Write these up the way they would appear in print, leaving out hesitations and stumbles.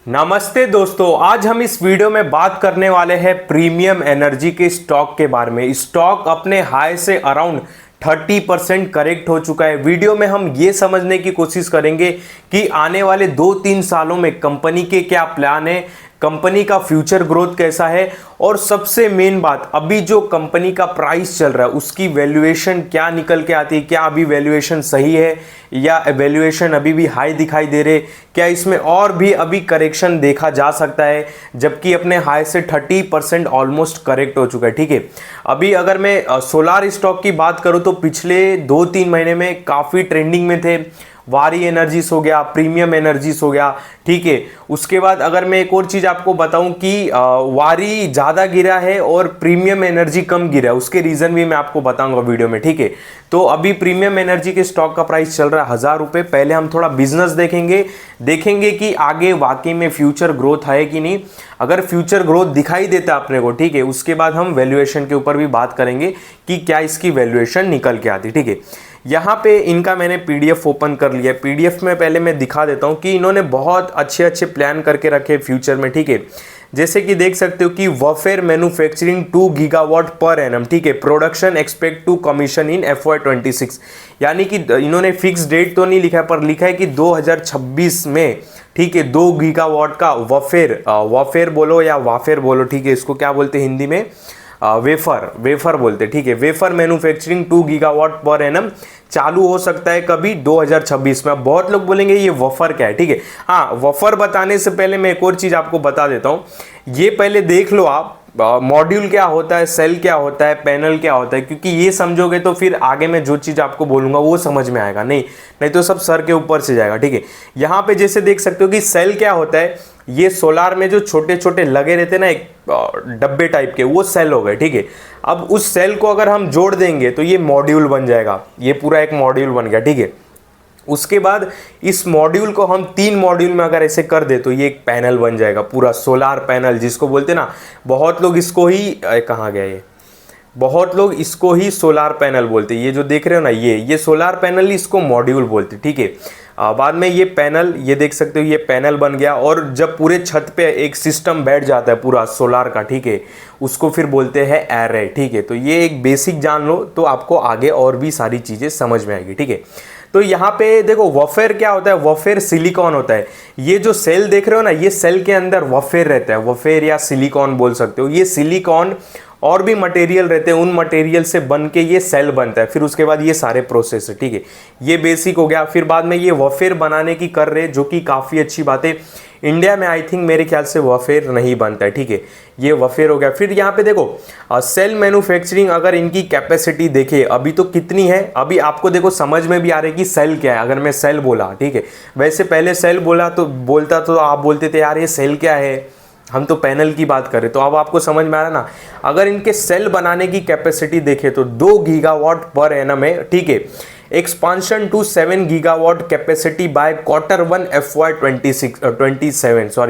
नमस्ते दोस्तों, आज हम इस वीडियो में बात करने वाले हैं प्रीमियम एनर्जी के स्टॉक के बारे में। स्टॉक अपने हाई से अराउंड 30% करेक्ट हो चुका है। वीडियो में हम ये समझने की कोशिश करेंगे कि आने वाले 2-3 सालों में कंपनी के क्या प्लान है, कंपनी का फ्यूचर ग्रोथ कैसा है, और सबसे मेन बात, अभी जो कंपनी का प्राइस चल रहा है उसकी वैल्यूएशन क्या निकल के आती है। क्या अभी वैल्यूएशन सही है या वैल्यूएशन अभी भी हाई दिखाई दे रहे, क्या इसमें और भी अभी करेक्शन देखा जा सकता है, जबकि अपने हाई से 30% ऑलमोस्ट करेक्ट हो चुका है। ठीक है, अभी अगर मैं सोलार स्टॉक की बात करूं तो पिछले 2-3 महीने में काफ़ी ट्रेंडिंग में थे। वारी एनर्जीज हो गया, प्रीमियम एनर्जीज हो गया। ठीक है, उसके बाद अगर मैं एक और चीज़ आपको बताऊं कि वारी ज़्यादा गिरा है और प्रीमियम एनर्जी कम गिरा है, उसके रीज़न भी मैं आपको बताऊंगा वीडियो में। ठीक है, तो अभी प्रीमियम एनर्जी के स्टॉक का प्राइस चल रहा है 1000 रुपये। पहले हम थोड़ा बिजनेस देखेंगे कि आगे वाकई में फ्यूचर ग्रोथ है कि नहीं। अगर फ्यूचर ग्रोथ दिखाई देता अपने को, ठीक है, उसके बाद हम वैल्यूएशन के ऊपर भी बात करेंगे कि क्या इसकी वैल्यूएशन निकल के आती। ठीक है, यहाँ पे इनका मैंने पीडीएफ ओपन कर लिया। पीडीएफ में पहले मैं दिखा देता हूँ कि इन्होंने बहुत अच्छे प्लान करके रखे फ्यूचर में। ठीक है, जैसे कि देख सकते हो कि वफेयर मैन्युफैक्चरिंग 2 गीगावाट पर एनम। ठीक है, production expect to commission in FY26, यानी कि इन्होंने फिक्स डेट तो नहीं लिखा है, पर लिखा है कि 2026 में, ठीक है, 2 गीगावाट का वफेयर बोलो या वाफेर बोलो, ठीक है, इसको क्या बोलते हैं हिंदी में, वेफर बोलते। ठीक है, wafer manufacturing 2 gigawatt per annum चालू हो सकता है कभी 2026 में। बहुत लोग बोलेंगे ये वफर क्या है। ठीक है, हाँ, वफर बताने से पहले मैं एक और चीज आपको बता देता हूं। ये पहले देख लो आप, मॉड्यूल क्या होता है, सेल क्या होता है, पैनल क्या होता है, क्योंकि ये समझोगे तो फिर आगे मैं जो चीज़ आपको बोलूंगा वो समझ में आएगा। नहीं तो सब सर के ऊपर से जाएगा। ठीक है, यहाँ पे जैसे देख सकते हो कि सेल क्या होता है, ये सोलार में जो छोटे छोटे लगे रहते हैं ना, एक डब्बे टाइप के, वो सेल हो गए। ठीक है, अब उस सेल को अगर हम जोड़ देंगे तो ये मॉड्यूल बन जाएगा। ये पूरा एक मॉड्यूल बन गया। ठीक है, उसके बाद इस मॉड्यूल को हम 3 मॉड्यूल में अगर ऐसे कर दे तो ये एक पैनल बन जाएगा, पूरा सोलार पैनल जिसको बोलते ना। बहुत लोग इसको ही कहाँ गया ये, बहुत लोग इसको ही सोलार पैनल बोलते हैं। ये जो देख रहे हो ना, ये सोलार पैनल ही इसको मॉड्यूल बोलते। ठीक है, बाद में ये पैनल, ये देख सकते हो ये पैनल बन गया, और जब पूरे छत पे एक सिस्टम बैठ जाता है पूरा सोलार का, ठीक है, उसको फिर बोलते हैं एरे। ठीक है, तो ये एक बेसिक जान लो तो आपको आगे और भी सारी चीज़ें समझ में आएगी। ठीक है, तो यहाँ पे देखो वफेयर क्या होता है, वफेयर सिलिकॉन होता है। ये जो सेल देख रहे हो ना, ये सेल के अंदर वफेयर रहता है, वफेयर या सिलिकॉन बोल सकते हो। ये सिलिकॉन और भी मटेरियल रहते हैं, उन मटेरियल से बन के ये सेल बनता है। फिर उसके बाद ये सारे प्रोसेस है। ठीक है, ये बेसिक हो गया। फिर बाद में ये वफेयर बनाने की कर रहे, जो कि काफ़ी अच्छी बात है। इंडिया में आई थिंक मेरे ख्याल से वफेयर नहीं बनता है। ठीक है, ये वफेयर हो गया। फिर यहाँ पे देखो सेल मैन्युफैक्चरिंग, अगर इनकी कैपेसिटी देखे अभी तो कितनी है, अभी आपको देखो समझ में भी आ रहा है कि सेल क्या है। अगर मैं सेल बोला, ठीक है, वैसे पहले सेल बोलता तो आप बोलते थे यार ये सेल क्या है, हम तो पैनल की बात करें। तो अब आपको समझ में आ रहा ना, अगर इनके सेल बनाने की कैपेसिटी देखें तो 2 गीगावाट पर एनम है। ठीक है, expansion to 7 gigawatt capacity by Q1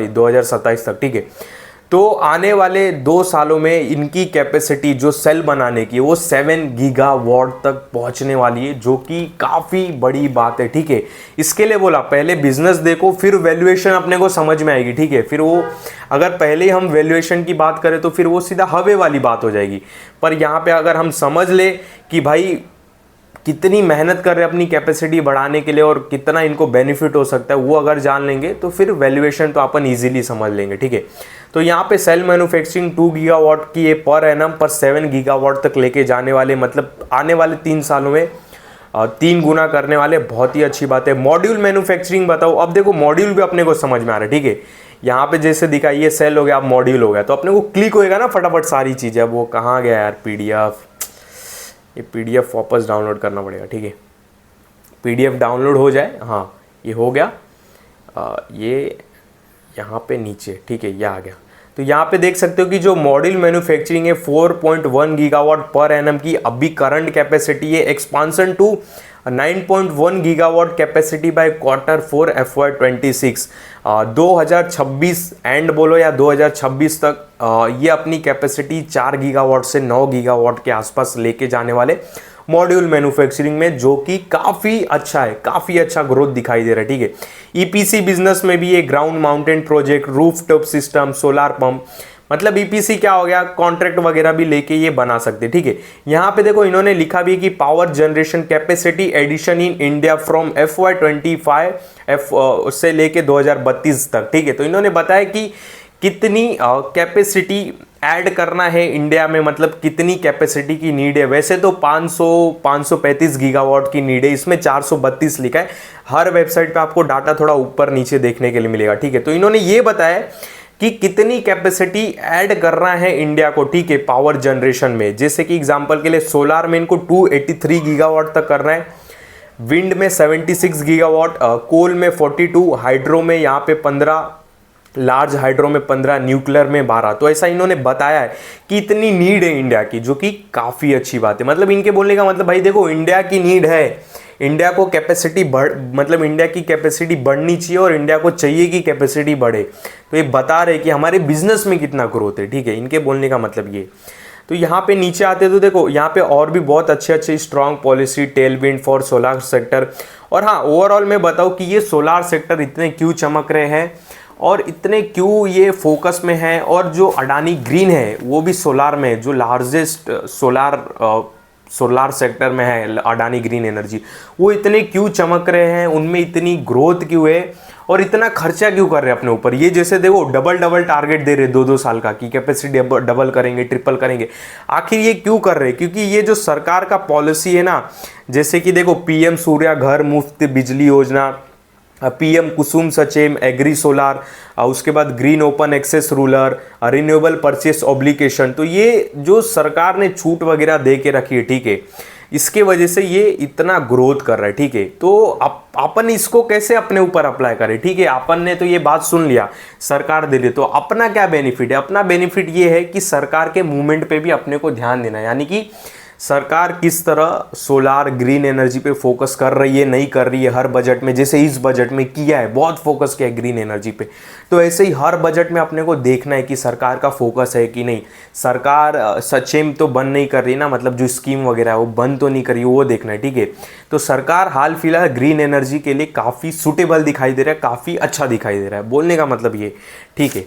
2027 तक। ठीक है, तो आने वाले 2 सालों में इनकी कैपेसिटी जो सेल बनाने की वो 7 गीगावाट तक पहुंचने वाली है, जो कि काफ़ी बड़ी बात है। ठीक है, इसके लिए बोला पहले बिजनेस देखो, फिर वैल्यूएशन अपने को समझ में आएगी। ठीक है, फिर वो अगर पहले हम वैल्यूएशन की बात करें तो फिर वो सीधा हवे वाली बात हो जाएगी। पर यहाँ पे अगर हम समझ ले कि भाई कितनी मेहनत कर रहे हैं अपनी कैपेसिटी बढ़ाने के लिए और कितना इनको बेनिफिट हो सकता है, वो अगर जान लेंगे तो फिर वैल्यूएशन तो अपन इजीली समझ लेंगे। ठीक है, तो यहाँ पे सेल मैन्युफैक्चरिंग 2 गीगावाट की ये पर एनम पर 7 गीगावाट तक लेके जाने वाले, मतलब आने वाले 3 सालों में 3 गुना करने वाले। बहुत ही अच्छी बात है। मॉड्यूल मैन्युफैक्चरिंग बताओ, अब देखो मॉड्यूल भी अपने को समझ में आ रहा है। ठीक है, यहाँ पे जैसे दिखा ये सेल हो गया, अब मॉड्यूल हो गया, तो अपने को क्लिक होएगा ना फटाफट सारी चीज़ें। अब वो कहाँ गया यार पीडीएफ, ये पीडीएफ वापस डाउनलोड करना पड़ेगा। ठीक है, पीडीएफ डाउनलोड हो जाए। हाँ, ये हो गया, ये यहाँ पे नीचे, ठीक है, ये आ गया। तो यहाँ पे देख सकते हो कि जो मॉड्यूल मैन्युफैक्चरिंग है 4.1 गीगावाट पर एनम की अभी करंट कैपेसिटी है। Expansion to 9.1 gigawatt capacity by Q4 FY26। 2026 end बोलो या 2026 तक ये अपनी कैपेसिटी 4 गीगावाट से 9 गीगावाट के आसपास लेके जाने वाले। मॉड्यूल मैन्युफैक्चरिंग में, जो कि काफ़ी अच्छा है, काफ़ी अच्छा ग्रोथ दिखाई दे रहा है। ठीक है, ईपीसी बिजनेस में भी ये ground mountain project, roof top system, solar pump, मतलब ईपीसी क्या हो गया, कॉन्ट्रैक्ट वगैरह भी लेके ये बना सकते। ठीक है, यहाँ पे देखो इन्होंने लिखा भी कि power generation capacity addition in India from FY25 से लेके 2032 तक। ठीक है, तो इन्होंने बताया कि कितनी कैपेसिटी ऐड करना है इंडिया में, मतलब कितनी कैपेसिटी की नीड है। वैसे तो 535 गीगावाट की नीड है, इसमें 432 लिखा है। हर वेबसाइट पे आपको डाटा थोड़ा ऊपर नीचे देखने के लिए मिलेगा। ठीक है, तो इन्होंने ये बताया कि कितनी कैपेसिटी ऐड करना है इंडिया को। ठीक है, पावर जनरेशन में, जैसे कि एग्जांपल के लिए सोलार में इनको 283 गीगावाट तक करना है, विंड में 76 गीगावाट, कोल में 42, हाइड्रो में यहाँ पे 15, लार्ज हाइड्रो में 15, न्यूक्लियर में 12। तो ऐसा इन्होंने बताया है कि इतनी नीड है इंडिया की, जो कि काफ़ी अच्छी बात है। मतलब इनके बोलने का मतलब भाई देखो, इंडिया की नीड है, इंडिया को कैपेसिटी मतलब इंडिया की कैपेसिटी बढ़नी चाहिए और इंडिया को चाहिए कि कैपेसिटी बढ़े। तो ये बता रहे कि हमारे बिजनेस में कितना ग्रोथ है। ठीक है, इनके बोलने का मतलब ये। तो यहाँ पे नीचे आते तो देखो यहाँ पे और भी बहुत अच्छे अच्छे strong policy, Tailwind for solar sector. और हाँ, ओवरऑल मैं बताऊँ कि ये सोलार सेक्टर इतने क्यों चमक रहे हैं और इतने क्यों ये फोकस में है, और जो अडानी ग्रीन है वो भी सोलार में, जो लार्जेस्ट सोलार सेक्टर में है अडानी ग्रीन एनर्जी, वो इतने क्यों चमक रहे हैं, उनमें इतनी ग्रोथ क्यों है और इतना खर्चा क्यों कर रहे हैं अपने ऊपर। ये जैसे देखो डबल टारगेट दे रहे 2-2 साल का कि कैपेसिटी डबल करेंगे, ट्रिपल करेंगे। आखिर ये क्यों कर रहे हैं? क्योंकि ये जो सरकार का पॉलिसी है ना, जैसे कि देखो पीएम सूर्या घर मुफ्त बिजली योजना, PM Kusum scheme agri solar, उसके बाद green open access ruler, renewable purchase obligation. तो ये जो सरकार ने छूट वगैरह दे के रखी है, ठीक है, इसके वजह से ये इतना ग्रोथ कर रहा है। ठीक है, तो अपन इसको कैसे अपने ऊपर अप्लाई करें? ठीक है, अपन ने तो ये बात सुन लिया, सरकार दे रही, तो अपना क्या बेनिफिट है? अपना बेनिफिट ये है कि सरकार के मूवमेंट पे भी अपने को ध्यान देना है, यानी कि सरकार किस तरह सोलार ग्रीन एनर्जी पे फोकस कर रही है, नहीं कर रही है हर बजट में। जैसे इस बजट में किया है, बहुत फोकस किया है ग्रीन एनर्जी पे, तो ऐसे ही हर बजट में अपने को देखना है कि सरकार का फोकस है कि नहीं। सरकार सचेम तो बंद नहीं कर रही ना, मतलब जो स्कीम वगैरह है वो बंद तो नहीं कर रही, वो देखना है। ठीक है, तो सरकार हाल फिलहाल ग्रीन एनर्जी के लिए काफ़ी सूटेबल दिखाई दे रहा है, काफ़ी अच्छा दिखाई दे रहा है, बोलने का मतलब ये। ठीक है,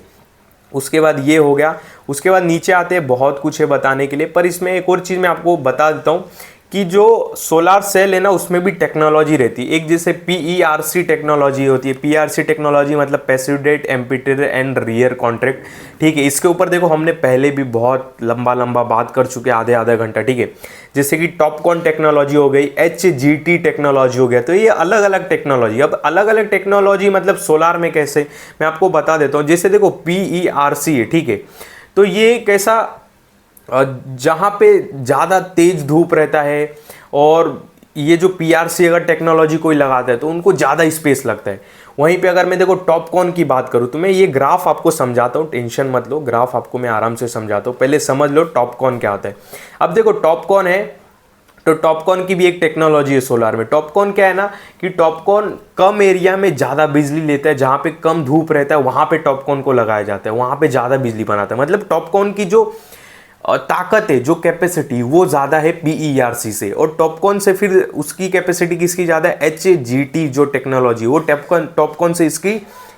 उसके बाद ये हो गया। उसके बाद नीचे आते हैं, बहुत कुछ है बताने के लिए, पर इसमें एक और चीज़ मैं आपको बता देता हूँ कि जो सोलार सेल है ना, उसमें भी टेक्नोलॉजी रहती है। एक जैसे PERC टेक्नोलॉजी होती है। PERC टेक्नोलॉजी मतलब passivated emitter and rear contact. ठीक है, इसके ऊपर देखो हमने पहले भी बहुत लंबा बात कर चुके, आधा घंटा। ठीक है, जैसे कि टॉपकॉन टेक्नोलॉजी हो गई, HGT टेक्नोलॉजी हो गया। तो ये अलग अलग टेक्नोलॉजी। अब अलग अलग टेक्नोलॉजी मतलब सोलार में कैसे, मैं आपको बता देता हूँ। जैसे देखो PERC है, ठीक है, तो ये कैसा, जहाँ पे ज़्यादा तेज धूप रहता है, और ये जो PRC अगर टेक्नोलॉजी कोई लगाता है तो उनको ज़्यादा स्पेस लगता है। वहीं पे अगर मैं देखो टॉपकॉन की बात करूँ तो मैं ये ग्राफ आपको समझाता हूँ, टेंशन मत लो, ग्राफ आपको मैं आराम से समझाता हूँ। पहले समझ लो टॉपकॉन क्या होता है। अब देखो टॉपकॉन है, तो टॉपकॉन की भी एक टेक्नोलॉजी है सोलार में। टॉपकॉन क्या है ना, कि टॉपकॉन कम एरिया में ज़्यादा बिजली लेता है, जहाँ पे कम धूप रहता है वहाँ पे टॉपकॉन को लगाया जाता है, वहाँ पे ज़्यादा बिजली बनाता है। मतलब टॉपकॉन की जो ताकत है, जो कैपेसिटी, वो ज़्यादा है PERC से, और टॉपकॉन से फिर उसकी कैपेसिटी किसकी ज़्यादा है? HGT जो टेक्नोलॉजी, वो टॉपकॉन से इसकी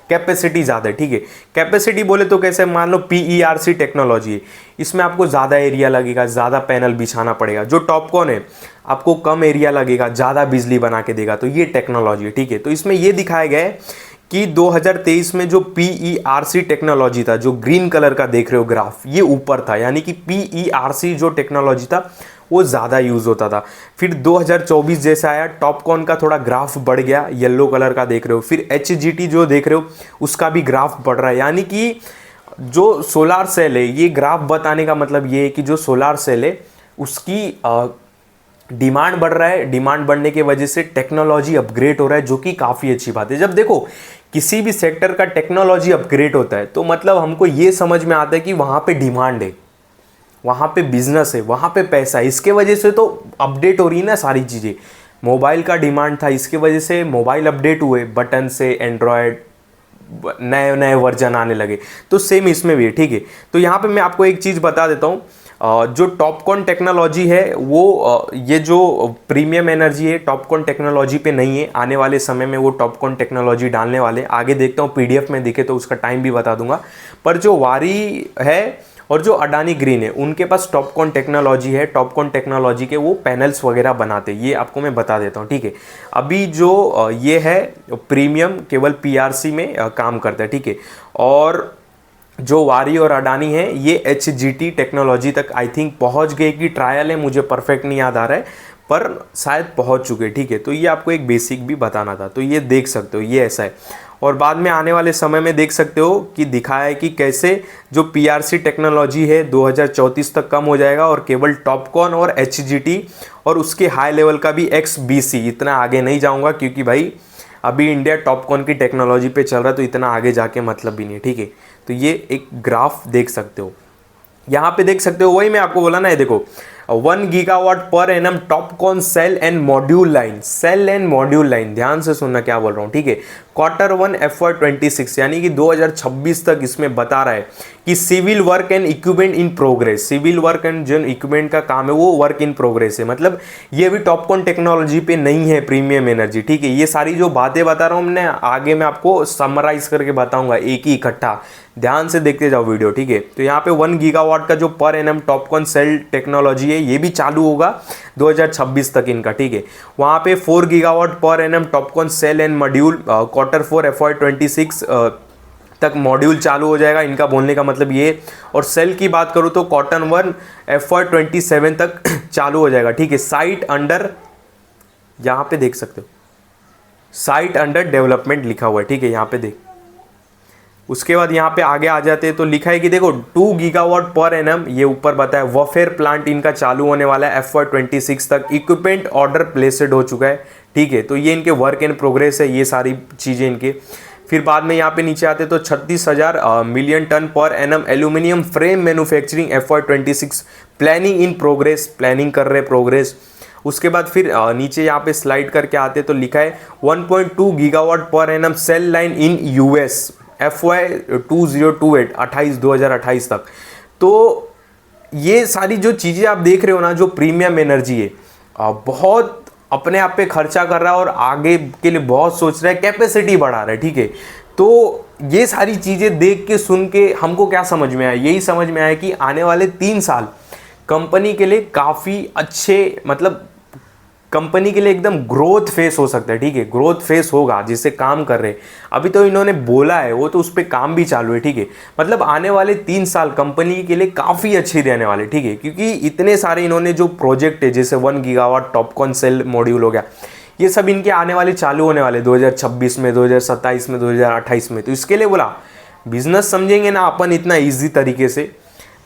कैपेसिटी ज़्यादा है। ठीक है, कैपेसिटी बोले तो कैसे, मान लो PERC टेक्नोलॉजी है, इसमें आपको ज़्यादा एरिया लगेगा, ज़्यादा पैनल बिछाना पड़ेगा। जो टॉपकॉन है आपको कम एरिया लगेगा, ज़्यादा बिजली बना के देगा। तो ये टेक्नोलॉजी है। ठीक है, तो इसमें ये दिखाया गया है कि 2023 में जो PERC टेक्नोलॉजी था, जो ग्रीन कलर का देख रहे हो ग्राफ, ये ऊपर था, यानी कि PERC जो टेक्नोलॉजी था वो ज़्यादा यूज़ होता था। फिर 2024 जैसा आया, टॉपकॉन का थोड़ा ग्राफ बढ़ गया, येलो कलर का देख रहे हो। फिर HGT जो देख रहे हो उसका भी ग्राफ बढ़ रहा है। यानी कि जो सोलार सेल है, ये ग्राफ बताने का मतलब ये है कि जो सोलार सेल है उसकी डिमांड बढ़ रहा है, डिमांड बढ़ने की वजह से टेक्नोलॉजी अपग्रेड हो रहा है, जो कि काफ़ी अच्छी बात है। जब देखो किसी भी सेक्टर का टेक्नोलॉजी अपग्रेड होता है तो मतलब हमको ये समझ में आता है कि वहाँ पे डिमांड है, वहाँ पे बिजनेस है, वहाँ पे पैसा है। इसके वजह से तो अपडेट हो रही है ना सारी चीज़ें। मोबाइल का डिमांड था, इसके वजह से मोबाइल अपडेट हुए, बटन से एंड्रॉयड नए नए वर्जन आने लगे। तो सेम इसमें भी है। ठीक है, तो यहाँ पे मैं आपको एक चीज़ बता देता हूँ, जो टॉपकॉन टेक्नोलॉजी है वो ये जो प्रीमियम एनर्जी है टॉपकॉन टेक्नोलॉजी पे नहीं है, आने वाले समय में वो टॉपकॉन टेक्नोलॉजी डालने वाले, आगे देखता हूँ पीडीएफ में दिखे तो उसका टाइम भी बता दूंगा। पर जो वारी है और जो अडानी ग्रीन है उनके पास टॉपकॉन टेक्नोलॉजी है, टॉपकॉन टेक्नोलॉजी के वो पैनल्स वगैरह बनाते, ये आपको मैं बता देता हूँ, ठीक है। अभी जो ये है प्रीमियम केवल पीआरसी में काम करता है, ठीक है। और जो वारी और अडानी है ये एचजीटी टेक्नोलॉजी तक आई थिंक पहुंच गए कि ट्रायल है, मुझे परफेक्ट नहीं याद आ रहा है पर शायद पहुंच चुके, ठीक है। तो ये आपको एक बेसिक भी बताना था, तो ये देख सकते हो, ये ऐसा है। और बाद में आने वाले समय में देख सकते हो कि दिखाया है कि कैसे जो पीआरसी टेक्नोलॉजी है 2034 तक कम हो जाएगा और केवल टॉपकॉन और एचजीटी और उसके हाई लेवल का भी एक्सबीसी, इतना आगे नहीं जाऊंगा क्योंकि भाई अभी इंडिया टॉपकॉन की टेक्नोलॉजी पे चल रहा है तो इतना आगे जाके मतलब भी नहीं है, ठीक है। तो ये एक ग्राफ देख सकते हो, यहाँ पे देख सकते हो, वही मैं आपको बोला ना, ये देखो 1 gigawatt per annum TOPCon cell and module line, cell and module line, ध्यान से सुनना क्या बोल रहा हूँ, ठीक है। Q1 FY26 यानी कि 2026 तक इसमें बता रहा है कि civil work and equipment in progress, civil work and जो इक्विपमेंट का काम है वो वर्क इन प्रोग्रेस है, मतलब ये भी टॉपकॉन टेक्नोलॉजी पे नहीं है प्रीमियम एनर्जी, ठीक है। ये सारी जो बातें बता रहा हूँ मैं आगे मैं आपको समराइज करके बताऊंगा एक ही इकट्ठा, ध्यान से देखते जाओ वीडियो, ठीक है। तो यहाँ पे 1 गीगावाट का जो per annum TOPCon cell technology है ये भी चालू होगा 2026 तक इनका, ठीक है। वहाँ पे 4 gigawatt per annum TOPCon cell and module Q4 FY26 तक मॉड्यूल चालू हो जाएगा, इनका बोलने का मतलब ये। और सेल की बात करूँ तो Q1 FY27 तक चालू हो जाएगा, ठीक है। साइट अंडर, यहाँ पे देख सकते हो साइट अंडर डेवलपमेंट लिखा हुआ है, ठीक है, यहाँ पे देख। उसके बाद यहाँ पे आगे आ जाते हैं तो लिखा है कि देखो 2 गीगावाट पर एनम, ये ऊपर बताया वफेर प्लांट इनका चालू होने वाला है FY26 तक, इक्विपमेंट ऑर्डर प्लेसेड हो चुका है, ठीक है। तो ये इनके वर्क इन प्रोग्रेस है, ये सारी चीज़ें इनके। फिर बाद में यहाँ पे नीचे आते तो 36,000 मिलियन टन पर एनम aluminium frame manufacturing FY26 planning in progress, planning कर रहे प्रोग्रेस। उसके बाद फिर नीचे यहाँ पे स्लाइड करके आते तो लिखा है 1.2 गीगावाट पर एनम cell line in US FY2028 2028 तक। तो ये सारी जो चीज़ें आप देख रहे हो ना, जो प्रीमियम एनर्जी है बहुत अपने आप पे खर्चा कर रहा है और आगे के लिए बहुत सोच रहा है, कैपेसिटी बढ़ा रहा है, ठीक है। तो ये सारी चीज़ें देख के सुन के हमको क्या समझ में आया, यही समझ में आया कि आने वाले 3 साल कंपनी के लिए काफ़ी अच्छे, मतलब कंपनी के लिए एकदम ग्रोथ फेस हो सकता है, ठीक है। ग्रोथ फेस होगा जिससे काम कर रहे, अभी तो इन्होंने बोला है वो तो उस पर काम भी चालू है, ठीक है। मतलब आने वाले 3 साल कंपनी के लिए काफ़ी अच्छे रहने वाले, ठीक है, क्योंकि इतने सारे इन्होंने जो प्रोजेक्ट है जैसे 1 गीगावाट टॉपकॉन सेल मॉड्यूल हो गया, ये सब इनके आने वाले चालू होने वाले 2026 में, 2027 में, 2028 में। तो इसके लिए बोला बिजनेस समझेंगे ना अपन इतना ईजी तरीके से,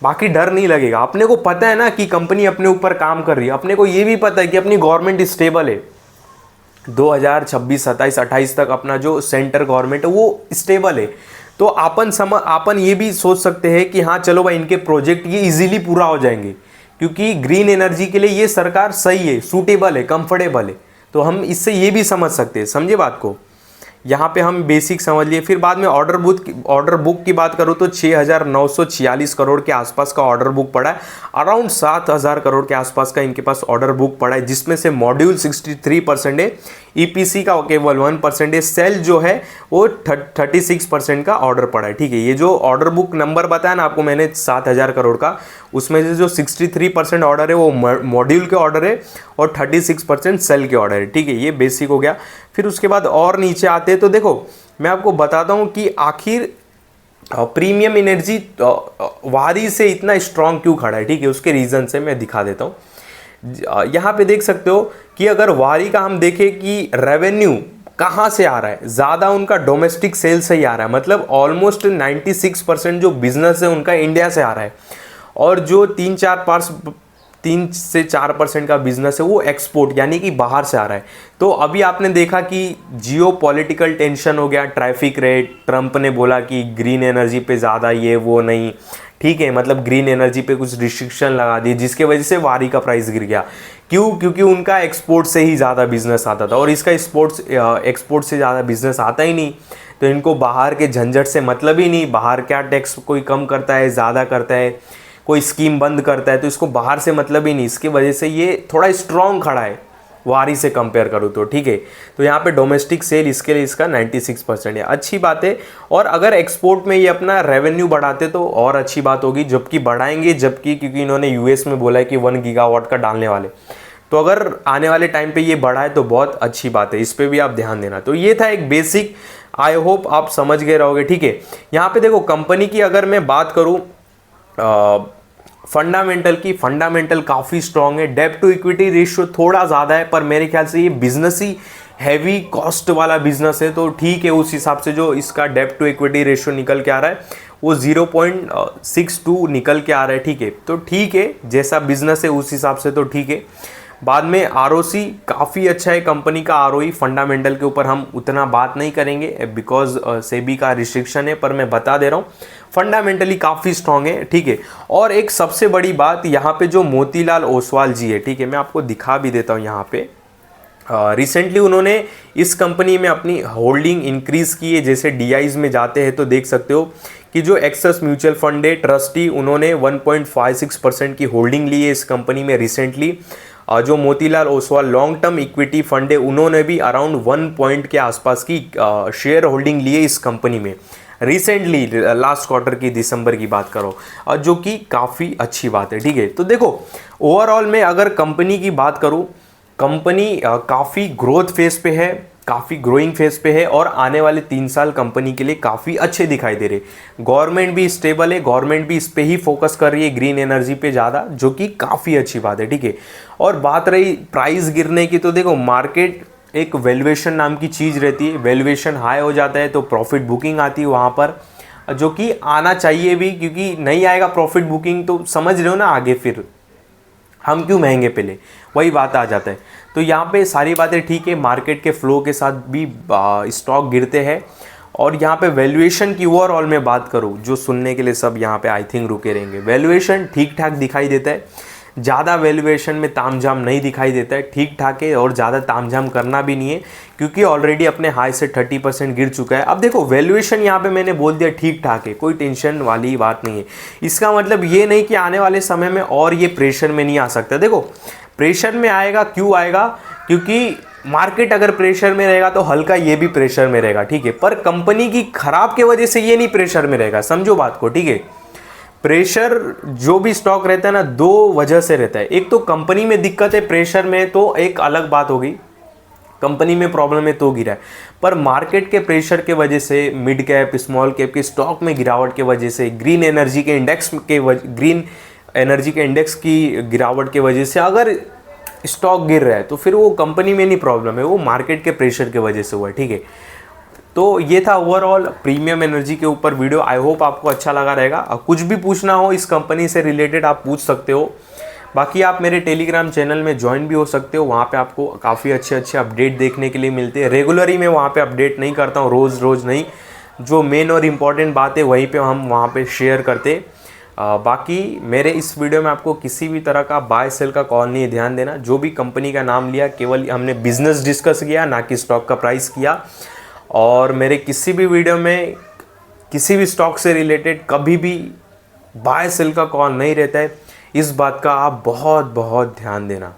बाकी डर नहीं लगेगा। अपने को पता है ना कि कंपनी अपने ऊपर काम कर रही है, अपने को ये भी पता है कि अपनी गवर्नमेंट स्टेबल है, 2026 27 28 तक अपना जो सेंटर गवर्नमेंट है वो स्टेबल है। तो अपन ये भी सोच सकते हैं कि हाँ चलो भाई इनके प्रोजेक्ट ये इजीली पूरा हो जाएंगे, क्योंकि ग्रीन एनर्जी के लिए ये सरकार सही है, सूटेबल है, कंफर्टेबल है। तो हम इससे ये भी समझ सकते हैं, समझे बात को। यहाँ पे हम बेसिक समझ लिए। फिर बाद में ऑर्डर बुक की बात करूँ तो 6,946 करोड़ के आसपास का ऑर्डर बुक पड़ा है, अराउंड 7,000 करोड़ के आसपास का इनके पास ऑर्डर बुक पड़ा है, जिसमें से मॉड्यूल 63% है, ईपीसी का केवल 1% है, सेल जो है वो 36% का ऑर्डर पड़ा है, ठीक है। ये जो ऑर्डर बुक नंबर बताया ना आपको मैंने 7,000 करोड़ का, उसमें से जो 63% ऑर्डर है वो मॉड्यूल के ऑर्डर है और 36% सेल के ऑर्डर है, ठीक है। ये बेसिक हो गया। फिर उसके बाद और नीचे आते हैं तो देखो मैं आपको बताता हूँ कि आखिर प्रीमियम एनर्जी वारी से इतना स्ट्रांग क्यों खड़ा है, ठीक है। उसके रीज़न से मैं दिखा देता हूँ। यहाँ पे देख सकते हो कि अगर वारी का हम देखें कि रेवेन्यू कहाँ से आ रहा है, ज़्यादा उनका डोमेस्टिक सेल से ही आ रहा है, मतलब ऑलमोस्ट 96% जो बिजनेस है उनका इंडिया से आ रहा है, और जो 3 से 4% का बिजनेस है वो एक्सपोर्ट यानी कि बाहर से आ रहा है। तो अभी आपने देखा कि जियो पॉलिटिकल टेंशन हो गया, ट्रैफिक रेट, ट्रंप ने बोला कि ग्रीन एनर्जी पे ज़्यादा ये वो नहीं, ठीक है, मतलब ग्रीन एनर्जी पे कुछ रिस्ट्रिक्शन लगा दी, जिसके वजह से वारी का प्राइस गिर गया। क्यों? क्योंकि उनका एक्सपोर्ट से ही ज़्यादा बिजनेस आता था और इसका एक्सपोर्ट से ज़्यादा बिजनेस आता ही नहीं, तो इनको बाहर के झंझट से मतलब ही नहीं, बाहर क्या टैक्स कोई कम करता है ज़्यादा करता है, कोई स्कीम बंद करता है तो इसको बाहर से मतलब ही नहीं, इसकी वजह से ये थोड़ा स्ट्रॉन्ग खड़ा है वारी से कंपेयर करूँ तो, ठीक है। तो यहाँ पे डोमेस्टिक सेल इसके लिए इसका 96% है, अच्छी बात है। और अगर एक्सपोर्ट में ये अपना रेवेन्यू बढ़ाते तो और अच्छी बात होगी, जबकि बढ़ाएंगे, जबकि क्योंकि इन्होंने यूएस में बोला है कि 1 गीगावाट का डालने वाले, तो अगर आने वाले टाइम पे ये बढ़ाए तो बहुत अच्छी बात है, इस पर भी आप ध्यान देना। तो ये था एक बेसिक, आई होप आप समझ गए रहोगे, ठीक है। यहाँ पे देखो कंपनी की अगर मैं बात करूँ फंडामेंटल की, फंडामेंटल काफ़ी स्ट्रांग है। डेब्ट टू इक्विटी रेशियो थोड़ा ज़्यादा है, पर मेरे ख्याल से ये बिजनेस ही हैवी कॉस्ट वाला बिजनेस है, तो ठीक है। उस हिसाब से जो इसका डेब्ट टू इक्विटी रेशियो निकल के आ रहा है वो 0.62 निकल के आ रहा है, ठीक है। तो ठीक है, जैसा बिजनेस है उस हिसाब से तो ठीक है। बाद में आरओसी काफ़ी अच्छा है कंपनी का, आरओई फंडामेंटल के ऊपर हम उतना बात नहीं करेंगे बिकॉज सेबी का रिस्ट्रिक्शन है, पर मैं बता दे रहा हूँ फंडामेंटली काफ़ी स्ट्रांग है, ठीक है। और एक सबसे बड़ी बात यहाँ पे जो मोतीलाल ओसवाल जी है, ठीक है, मैं आपको दिखा भी देता हूँ यहाँ पे। रिसेंटली उन्होंने इस कंपनी में अपनी होल्डिंग इंक्रीज की है। जैसे डीआईज में जाते हैं तो देख सकते हो कि जो एक्सेस म्यूचुअल फंड है ट्रस्टी, उन्होंने 1.56% की होल्डिंग ली है इस कंपनी में रिसेंटली। जो Motilal Oswal long term equity fund है, उन्होंने भी अराउंड 1 पॉइंट के आसपास की शेयर होल्डिंग ली है इस कंपनी में रिसेंटली, लास्ट क्वार्टर की दिसंबर की बात करो, जो कि काफ़ी अच्छी बात है, ठीक है। तो देखो ओवरऑल में अगर कंपनी की बात करूँ, कंपनी काफ़ी ग्रोथ फेज पे है, काफ़ी ग्रोइंग फेज पे है, और आने वाले 3 साल कंपनी के लिए काफ़ी अच्छे दिखाई दे रहे। गवर्नमेंट भी स्टेबल है, गवर्नमेंट भी इस पे ही फोकस कर रही है, ग्रीन एनर्जी पे ज़्यादा, जो कि काफ़ी अच्छी बात है, ठीक है। और बात रही प्राइस गिरने की, तो देखो मार्केट एक वैल्यूएशन नाम की चीज़ रहती है, वैल्यूएशन हाई हो जाता है तो प्रॉफिट बुकिंग आती है वहाँ पर, जो कि आना चाहिए भी, क्योंकि नहीं आएगा प्रॉफिट बुकिंग तो समझ रहे हो ना आगे फिर हम क्यों महंगे पहले, वही बात आ जाता है। तो यहाँ पे सारी बातें ठीक है, मार्केट के फ्लो के साथ भी स्टॉक गिरते हैं। और यहाँ पे वैल्यूएशन की ओवरऑल में बात करूँ, जो सुनने के लिए सब यहाँ पे आई थिंक रुके रहेंगे, वैल्यूएशन ठीक ठाक दिखाई देता है, ज़्यादा वैल्यूएशन में तामझाम नहीं दिखाई देता है, ठीक ठाक है। और ज़्यादा तामझाम करना भी नहीं है, क्योंकि ऑलरेडी अपने हाई से 30% गिर चुका है। अब देखो वैल्यूएशन यहाँ पे मैंने बोल दिया ठीक ठाक है, कोई टेंशन वाली बात नहीं है। इसका मतलब ये नहीं कि आने वाले समय में और ये प्रेशर में नहीं आ सकता। देखो प्रेशर में आएगा, क्यों आएगा, क्योंकि मार्केट अगर प्रेशर में रहेगा तो हल्का ये भी प्रेशर में रहेगा, ठीक है। पर कंपनी की खराब के वजह से ये नहीं प्रेशर में रहेगा, समझो बात को, ठीक है। प्रेशर जो भी स्टॉक रहता है ना, 2 वजह से रहता है। एक तो कंपनी में दिक्कत है प्रेशर में, तो एक अलग बात हो गई, कंपनी में प्रॉब्लम है तो गिरा है। पर मार्केट के प्रेशर के वजह से, मिड कैप स्मॉल कैप के स्टॉक में गिरावट के वजह से, ग्रीन एनर्जी के इंडेक्स की गिरावट के वजह से अगर स्टॉक गिर रहा है तो फिर वो कंपनी में नहीं प्रॉब्लम है, वो मार्केट के प्रेशर के वजह से हुआ है, ठीक है। तो ये था ओवरऑल प्रीमियम एनर्जी के ऊपर वीडियो, आई होप आपको अच्छा लगा रहेगा। कुछ भी पूछना हो इस कंपनी से रिलेटेड आप पूछ सकते हो। बाकी आप मेरे टेलीग्राम चैनल में ज्वाइन भी हो सकते हो, वहाँ पे आपको काफ़ी अच्छे अपडेट देखने के लिए मिलते हैं। रेगुलरली मैं वहाँ पे अपडेट नहीं करता हूँ, रोज़ नहीं, जो मेन और इम्पॉर्टेंट बात है वहीं पे हम वहाँ पे शेयर करते। बाकी मेरे इस वीडियो में आपको किसी भी तरह का बाय सेल का कॉल नहीं है, ध्यान देना। जो भी कंपनी का नाम लिया केवल हमने बिजनेस डिस्कस किया, ना कि स्टॉक का प्राइस किया। और मेरे किसी भी वीडियो में किसी भी स्टॉक से रिलेटेड कभी भी बाय सेल का कॉल नहीं रहता है, इस बात का आप बहुत ध्यान देना।